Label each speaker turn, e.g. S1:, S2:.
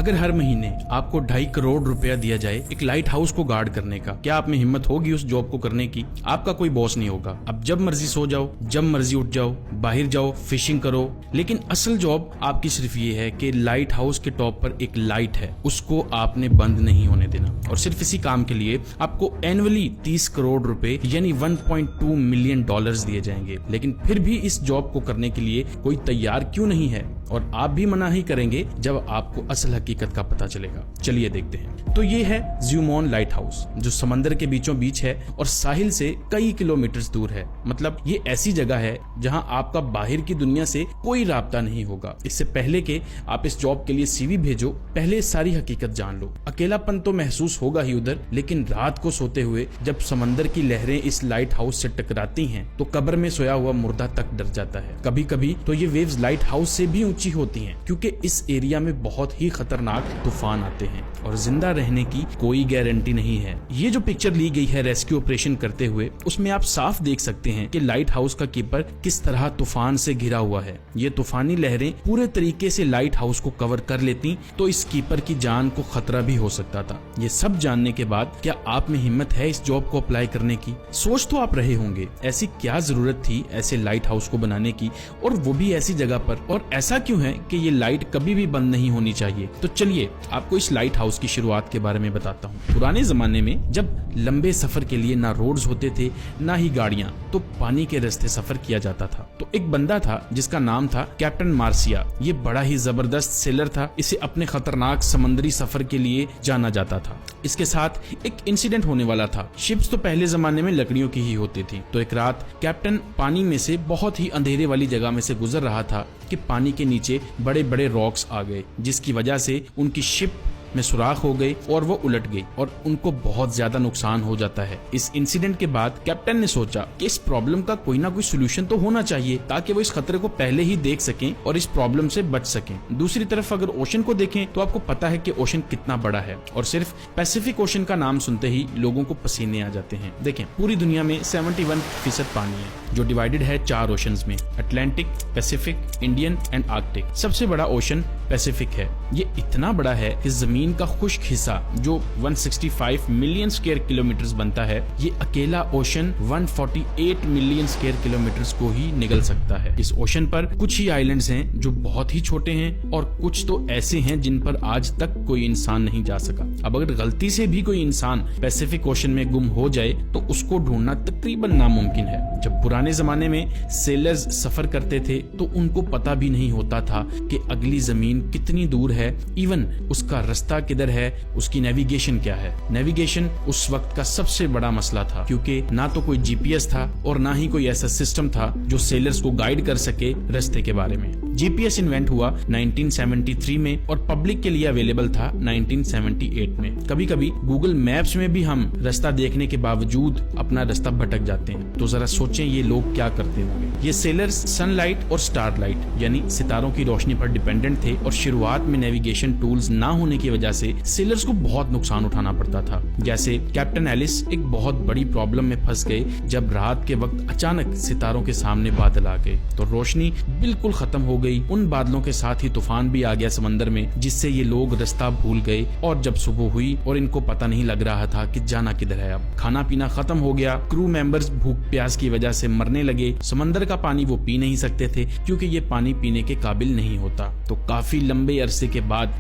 S1: अगर हर महीने आपको 2.5 करोड़ रुपया दिया जाए एक लाइट हाउस को गार्ड करने का, क्या आप में हिम्मत होगी उस जॉब को करने की? आपका कोई बॉस नहीं होगा। अब जब मर्जी सो जाओ, जब मर्जी उठ जाओ, बाहर जाओ, फिशिंग करो। लेकिन असल जॉब आपकी सिर्फ ये है कि लाइट हाउस के टॉप पर एक लाइट है, उसको आपने बंद नहीं होने देना। और सिर्फ इसी काम के लिए आपको एनुअली 30 करोड़ रुपए यानी 1.2 मिलियन डॉलर्स दिए जाएंगे। लेकिन फिर भी इस जॉब को करने के लिए कोई तैयार क्यों नहीं है? और आप भी मना ही करेंगे जब आपको असल हकीकत का पता चलेगा। चलिए देखते हैं। तो ये है ज़्यूमॉन लाइट हाउस, जो समंदर के बीचों बीच है और साहिल से कई किलोमीटर दूर है। मतलब ये ऐसी जगह है जहां आपका बाहर की दुनिया से कोई राब्ता नहीं होगा। इससे पहले के आप इस जॉब के लिए सीवी भेजो, पहले सारी हकीकत जान लो। अकेलापन तो महसूस होगा ही उधर, लेकिन रात को सोते हुए जब समंदर की लहरें इस लाइट हाउस से टकराती हैं तो कब्र में सोया हुआ मुर्दा तक डर जाता है। कभी कभी तो ये वेव्स लाइट हाउस से भी ऊंची होती हैं, क्योंकि इस एरिया में बहुत ही खतरनाक तूफान आते हैं और जिंदा रहने की कोई गारंटी नहीं है। ये जो पिक्चर ली गई है रेस्क्यू ऑपरेशन करते हुए, उसमें आप साफ देख सकते हैं कि लाइट हाउस का कीपर किस तरह तूफान से घिरा हुआ है। ये तूफानी लहरें पूरे तरीके से लाइट हाउस को कवर कर लेती तो इस कीपर की जान को खतरा भी हो सकता था। ये सब जानने के बाद क्या आप में हिम्मत है इस जॉब को अप्लाई करने की? सोच तो आप रहे होंगे, ऐसी क्या जरूरत थी ऐसे लाइट हाउस को बनाने की, और वो भी ऐसी जगह पर, और ऐसा क्यों है कि ये लाइट कभी भी बंद नहीं होनी चाहिए? तो चलिए आपको इस लाइट हाउस की शुरुआत के बारे में बताता हूँ। पुराने जमाने में जब लंबे सफर के लिए ना रोड्स होते थे ना ही गाड़ियाँ, तो पानी के रास्ते सफर किया जाता था। तो एक बंदा था जिसका नाम था कैप्टन मार्सिया। ये बड़ा ही जबरदस्त सेलर था। इसे अपने खतरनाक समुद्री सफर के लिए जाना जाता था। इसके साथ एक इंसिडेंट होने वाला था। शिप्स तो पहले जमाने में लकड़ियों की ही होती थी। तो एक रात कैप्टन पानी में से बहुत ही अंधेरे वाली जगह में से गुजर रहा था कि पानी के नीचे बड़े बड़े रॉक्स आ गए, जिसकी वजह से उनकी शिप में सुराख हो गई और वो उलट गई और उनको बहुत ज्यादा नुकसान हो जाता है। इस इंसिडेंट के बाद कैप्टन ने सोचा कि इस प्रॉब्लम का कोई ना कोई सोल्यूशन तो होना चाहिए, ताकि वो इस खतरे को पहले ही देख सकें और इस प्रॉब्लम से बच सकें। दूसरी तरफ अगर ओशन को देखें तो आपको पता है कि ओशन कितना बड़ा है, और सिर्फ पैसिफिक ओशन का नाम सुनते ही लोगों को पसीने आ जाते हैं। देखें, पूरी दुनिया में 71% पानी है, जो डिवाइडेड है 4 ओशंस में, Atlantic, Pacific, Indian and Arctic. सबसे बड़ा ओशन पैसिफिक है। ये इतना बड़ा है कि जमीन का खुश्क हिस्सा जो 165 मिलियन स्क्वायर किलोमीटर बनता है, ये अकेला ओशन 148 मिलियन स्क्वायर किलोमीटर को ही निगल सकता है। इस ओशन पर कुछ ही आइलैंड्स हैं जो बहुत ही छोटे हैं, और कुछ तो ऐसे हैं जिन पर आज तक कोई इंसान नहीं जा सका। अब अगर गलती से भी कोई इंसान पैसिफिक ओशन में गुम हो जाए तो उसको ढूंढना तकरीबन नामुमकिन है। जब पुराने जमाने में सेलर्स सफर करते थे तो उनको पता भी नहीं होता था कि अगली जमीन कितनी दूर है, इवन उसका रास्ता किधर है, उसकी नेविगेशन क्या है। नेविगेशन उस वक्त का सबसे बड़ा मसला था, क्योंकि ना तो कोई जीपीएस था और ना ही कोई ऐसा सिस्टम था जो सेलर्स को गाइड कर सके रास्ते के बारे में। जीपीएस इन्वेंट हुआ 1973 में और पब्लिक के लिए अवेलेबल था 1978 में। कभी कभी गूगल मैप्स में भी हम रास्ता देखने के बावजूद अपना रास्ता भटक जाते हैं। तो जरा सोचें ये लोग क्या करते होंगे। ये सेलर्स सनलाइट और स्टारलाइट यानी सितारों की रोशनी पर डिपेंडेंट थे, और शुरुआत में नेविगेशन टूल्स ना होने की वजह से सेलर्स को बहुत नुकसान उठाना पड़ता था। जैसे कैप्टन एलिस एक बहुत बड़ी प्रॉब्लम में फंस गए जब रात के वक्त अचानक सितारों के सामने बादल आ गए तो रोशनी बिल्कुल खत्म हो गई। उन बादलों के साथ ही तूफान भी आ गया समंदर में, जिससे ये लोग रास्ता भूल गए। और जब सुबह हुई और इनको पता नहीं लग रहा था कि जाना किधर है। अब खाना पीना खत्म हो गया, क्रू मेंबर्स भूख प्यास की वजह से मरने लगे। समंदर का पानी वो पी नहीं सकते थे क्योंकि ये पानी पीने के काबिल नहीं होता। तो काफी लंबे अरसे के बाद